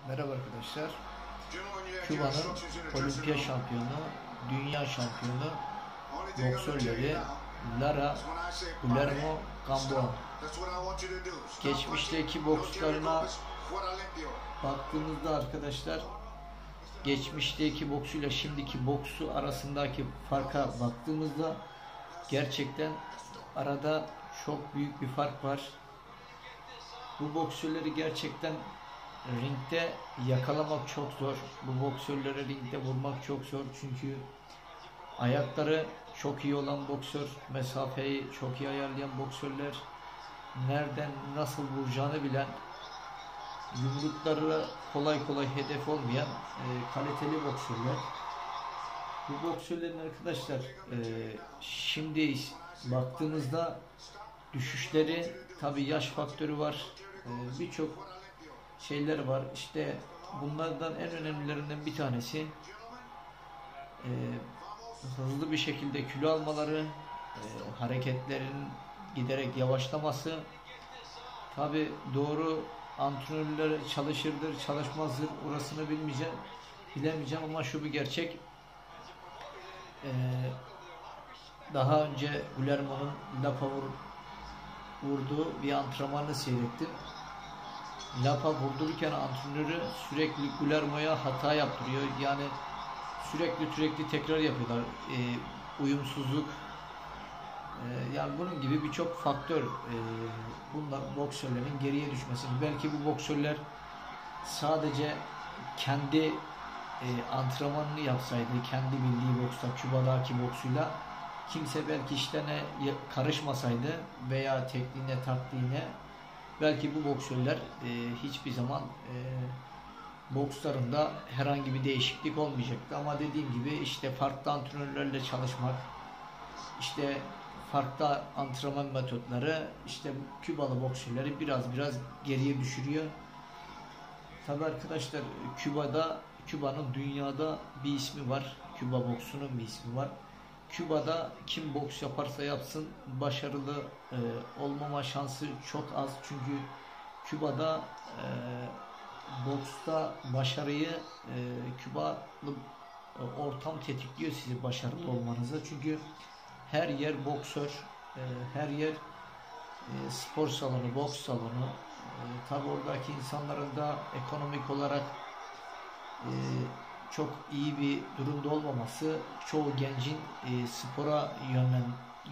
Merhaba arkadaşlar. Küba'nın olimpiya şampiyonu, dünya şampiyonu boksörleri Lara Guillermo Gamboa. Geçmişteki bokslarına baktığımızda arkadaşlar, geçmişteki boksuyla şimdiki boksu arasındaki farka baktığımızda gerçekten arada çok büyük bir fark var. Bu boksörleri gerçekten ringde yakalamak çok zor. Bu boksörleri ringde vurmak çok zor. Çünkü ayakları çok iyi olan boksör, mesafeyi çok iyi ayarlayan boksörler, nereden nasıl vuracağını bilen, yumrukları kolay kolay hedef olmayan kaliteli boksörler. Bu boksörlerin arkadaşlar şimdi baktığımızda düşüşleri, tabi yaş faktörü var, birçok şeyler var. İşte bunlardan en önemlilerinden bir tanesi hızlı bir şekilde kilo almaları, hareketlerin giderek yavaşlaması. Tabi doğru antrenörler çalışırdır, çalışmazdır, orasını bilemeyeceğim ama şu bir gerçek. Daha önce Guillermo'nun Lapa vurduğu bir antrenmanı seyrettim. Lapa vurdururken antrenörü sürekli Guillermo'ya hata yaptırıyor. Yani sürekli tekrar yapıyorlar. Uyumsuzluk. Yani bunun gibi birçok faktör. Bunlar boksörlerin geriye düşmesini. Belki bu boksörler sadece kendi antrenmanını yapsaydı, kendi bildiği boksla, Küba'daki boksuyla, kimse belki işlerine karışmasaydı veya tekniğine, taktiğine, belki bu boksörler hiçbir zaman bokslarında herhangi bir değişiklik olmayacaktı. Ama dediğim gibi işte farklı antrenörlerle çalışmak, işte farklı antrenman metotları, işte Kübalı boksörleri biraz geriye düşürüyor. Tabi arkadaşlar, Küba'nın dünyada bir ismi var. Küba boksunun bir ismi var. Küba'da kim boks yaparsa yapsın başarılı olmama şansı çok az. Çünkü Küba'da boksta başarıyı Kübalı ortam tetikliyor sizi başarılı olmanıza. Çünkü her yer boksör, her yer spor salonu, boks salonu. Tabi oradaki insanların da ekonomik olarak çok iyi bir durumda olmaması, çoğu gencin spora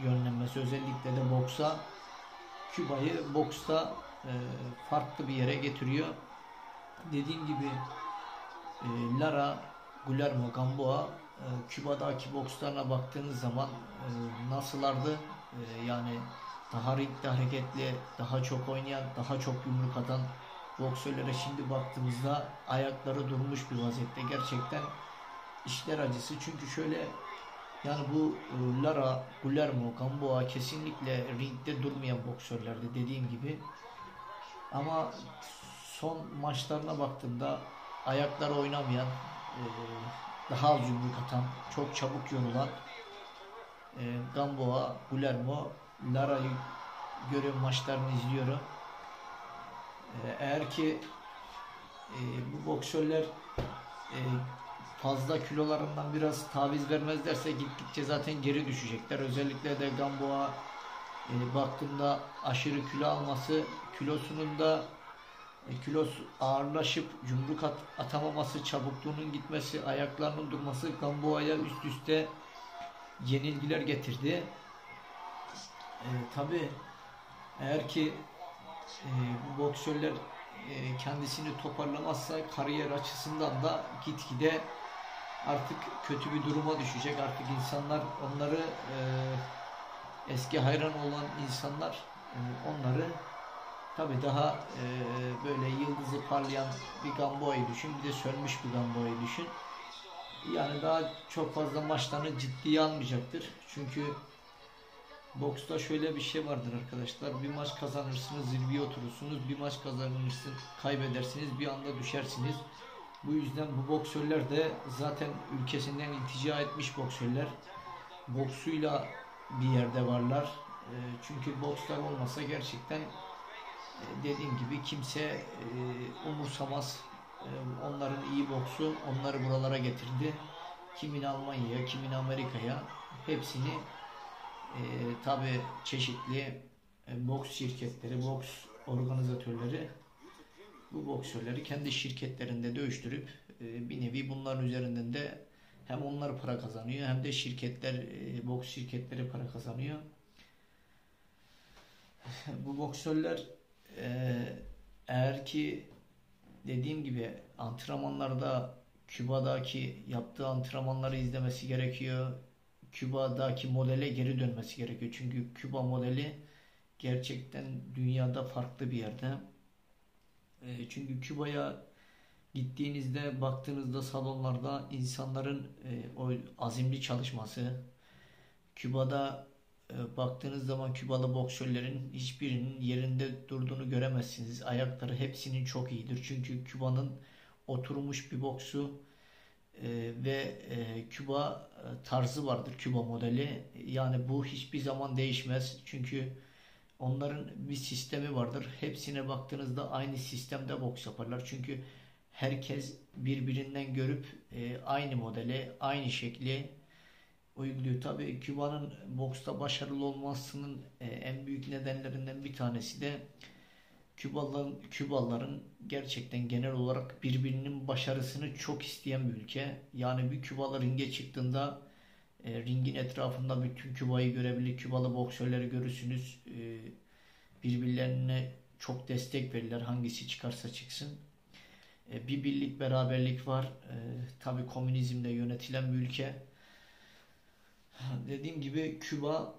yönlenmesi, özellikle de boksa, Küba'yı boksta farklı bir yere getiriyor. Dediğim gibi Lara Guillermo Gamboa, Küba'daki bokslarına baktığınız zaman nasıllardı? Yani daha ringde hareketli, daha çok oynayan, daha çok yumruk atan boksörlere şimdi baktığımızda ayakları durmuş bir vaziyette. Gerçekten işler acısı. Çünkü şöyle, yani bu Lara Guillermo Gamboa kesinlikle ringde durmayan boksörlerdi dediğim gibi. Ama son maçlarına baktığımda ayakları oynamayan, daha az yumruk atan, çok çabuk yorulan Gamboa, Guillermo, Lara'yı görüyorum, maçlarını izliyorum. Eğer ki bu boksörler fazla kilolarından biraz taviz vermezlerse gittikçe zaten geri düşecekler. Özellikle de Gamboa baktığımda aşırı kilo alması, kilosu ağırlaşıp yumruk atamaması, çabukluğunun gitmesi, ayaklarının durması Gamboa'ya üst üste yenilgiler getirdi. Tabi eğer ki bu boksörler kendisini toparlamazsa kariyer açısından da gitgide artık kötü bir duruma düşecek. Artık insanlar onları, eski hayran olan insanlar onları, tabi daha böyle yıldızı parlayan bir Gamboa'yı düşün, bir de sönmüş bir Gamboa'yı düşün. Yani daha çok fazla maçlarını ciddiye almayacaktır. Çünkü boksta şöyle bir şey vardır arkadaşlar. Bir maç kazanırsınız, zirveye oturursunuz. Bir maç kazanırsınız, kaybedersiniz, bir anda düşersiniz. Bu yüzden bu boksörler de zaten ülkesinden iltica etmiş boksörler. Boksuyla bir yerde varlar. Çünkü bokslar olmasa gerçekten dediğim gibi kimse umursamaz. Onların iyi boksu onları buralara getirdi. Kimin Almanya'ya, kimin Amerika'ya, hepsini tabi çeşitli boks şirketleri, boks organizatörleri bu boksörleri kendi şirketlerinde dövüştürüp bir nevi bunların üzerinden de hem onlar para kazanıyor hem de şirketler, boks şirketleri para kazanıyor. Bu boksörler eğer ki dediğim gibi antrenmanlarda Küba'daki yaptığı antrenmanları izlemesi gerekiyor. Küba'daki modele geri dönmesi gerekiyor. Çünkü Küba modeli gerçekten dünyada farklı bir yerde. Çünkü Küba'ya gittiğinizde baktığınızda salonlarda insanların o azimli çalışması, Küba'da baktığınız zaman Kübalı boksörlerin hiçbirinin yerinde durduğunu göremezsiniz. Ayakları hepsinin çok iyidir. Çünkü Küba'nın oturmuş bir boksu ve Küba tarzı vardır, Küba modeli. Yani bu hiçbir zaman değişmez. Çünkü onların bir sistemi vardır. Hepsine baktığınızda aynı sistemde boks yaparlar. Çünkü herkes birbirinden görüp aynı modeli, aynı şekli uyguluyor. Tabii Küba'nın boksta başarılı olmasının en büyük nedenlerinden bir tanesi de Kübalıların gerçekten genel olarak birbirinin başarısını çok isteyen bir ülke. Yani bir Kübalı ringe çıktığında ringin etrafında bütün Küba'yı görebilir. Kübalı boksörleri görürsünüz. Birbirlerine çok destek verirler hangisi çıkarsa çıksın. Bir birlik beraberlik var. Tabii komünizmle yönetilen bir ülke. Dediğim gibi Küba'da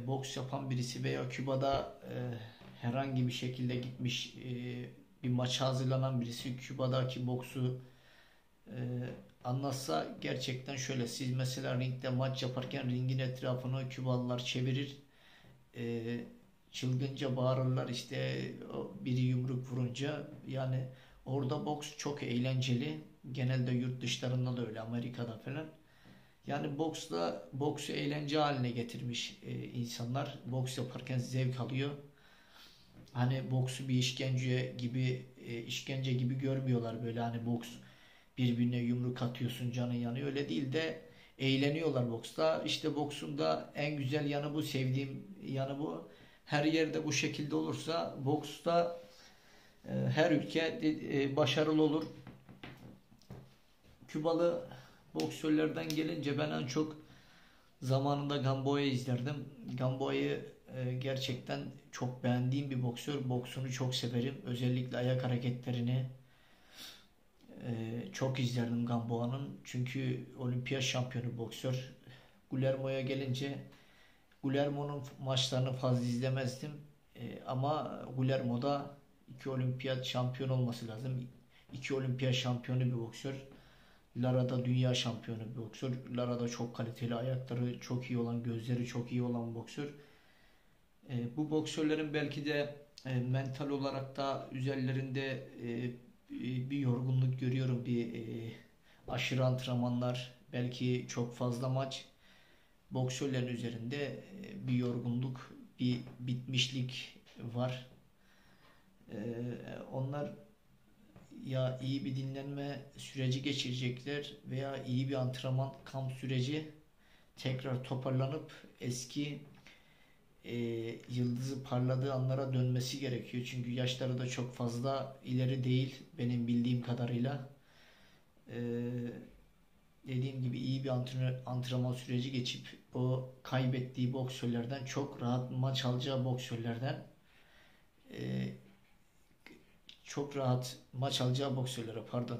boks yapan birisi veya Küba'da herhangi bir şekilde gitmiş bir maça hazırlanan birisi Küba'daki boksu anlatsa gerçekten şöyle, siz mesela ringde maç yaparken ringin etrafını Kübalılar çevirir, çılgınca bağırırlar işte biri yumruk vurunca. Yani orada boks çok eğlenceli, genelde yurt dışlarında da öyle, Amerika'da falan. Yani boksu eğlence haline getirmiş insanlar. Boks yaparken zevk alıyor. Hani boksu bir işkence gibi görmüyorlar, böyle hani boks birbirine yumruk atıyorsun canın yanıyor, öyle değil de eğleniyorlar boksta. İşte boksun da en güzel yanı bu, sevdiğim yanı bu. Her yerde bu şekilde olursa boksta her ülke başarılı olur. Kübalı boksörlerden gelince ben en çok zamanında Gamboa'yı izlerdim. Gamboa'yı gerçekten çok beğendiğim bir boksör. Boksunu çok severim. Özellikle ayak hareketlerini çok izlerdim Gamboa'nın. Çünkü olimpiyat şampiyonu boksör. Guillermo'ya gelince Guillermo'nun maçlarını fazla izlemezdim. Ama Guillermo'da 2 olimpiyat şampiyon olması lazım. 2 olimpiyat şampiyonu bir boksör. Lara'da dünya şampiyonu bir boksör. Lara'da çok kaliteli, ayakları çok iyi olan, gözleri çok iyi olan boksör. Bu boksörlerin belki de mental olarak da üzerlerinde bir yorgunluk görüyorum. Aşırı antrenmanlar, belki çok fazla maç. Boksörlerin üzerinde bir yorgunluk, bir bitmişlik var. Onlar ya iyi bir dinlenme süreci geçirecekler veya iyi bir antrenman kamp süreci, tekrar toparlanıp eski yıldızı parladığı anlara dönmesi gerekiyor. Çünkü yaşları da çok fazla ileri değil benim bildiğim kadarıyla. E, Dediğim gibi iyi bir antrenman süreci geçip o kaybettiği boksörlerden, çok rahat maç alacağı boksörlerden e, çok rahat maç alacağı boksörlere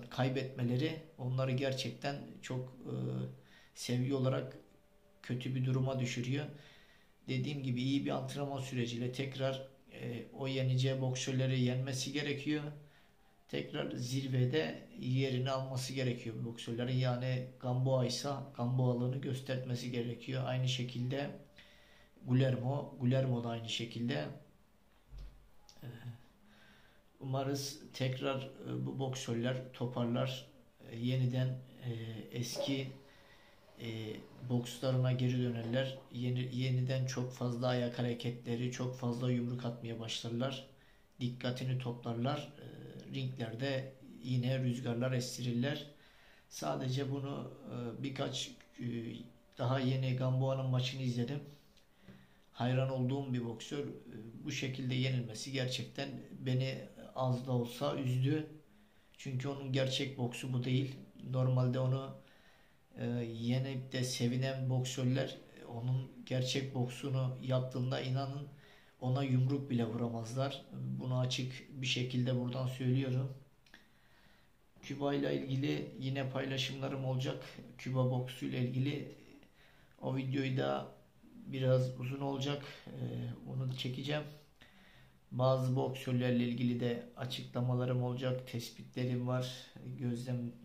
kaybetmeleri onları gerçekten çok seviye olarak kötü bir duruma düşürüyor. Dediğim gibi iyi bir antrenman süreciyle tekrar o yeneceği boksörleri yenmesi gerekiyor. Tekrar zirvede yerini alması gerekiyor bu boksörlerin. Yani Gamboa ise Gamboa'lığını göstermesi gerekiyor. Aynı şekilde Guillermo da aynı şekilde. Umarız tekrar bu boksörler toparlar, yeniden eski bokslarına geri dönerler. Yeniden çok fazla ayak hareketleri, çok fazla yumruk atmaya başlarlar. dikkatini toplarlar. Ringlerde yine rüzgarlar estirirler. Sadece bunu birkaç daha yeni Gamboa'nın maçını izledim. Hayran olduğum bir boksör. Bu şekilde yenilmesi gerçekten beni az da olsa üzdü. Çünkü onun gerçek boksu bu değil. Normalde onu yenip de sevinen boksörler onun gerçek boksunu yaptığında inanın ona yumruk bile vuramazlar. Bunu açık bir şekilde buradan söylüyorum. Küba ile ilgili yine paylaşımlarım olacak. Küba boksu ile ilgili o videoyu da biraz uzun olacak. Onu çekeceğim. Bazı boksörlerle ilgili de açıklamalarım olacak. Tespitlerim var.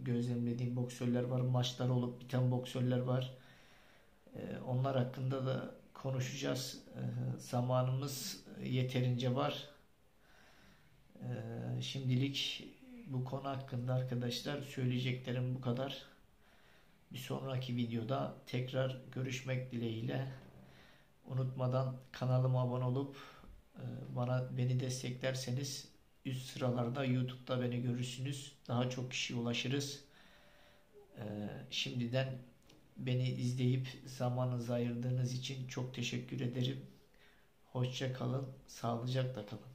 Gözlemlediğim boksörler var. Maçlar olup biten boksörler var. Onlar hakkında da konuşacağız. Zamanımız yeterince var. Şimdilik bu konu hakkında arkadaşlar söyleyeceklerim bu kadar. Bir sonraki videoda tekrar görüşmek dileğiyle. Unutmadan kanalıma abone olup beni desteklerseniz üst sıralarda YouTube'da beni görürsünüz. Daha çok kişiye ulaşırız. Şimdiden beni izleyip zamanınızı ayırdığınız için çok teşekkür ederim. Hoşça kalın, sağlıcakla kalın.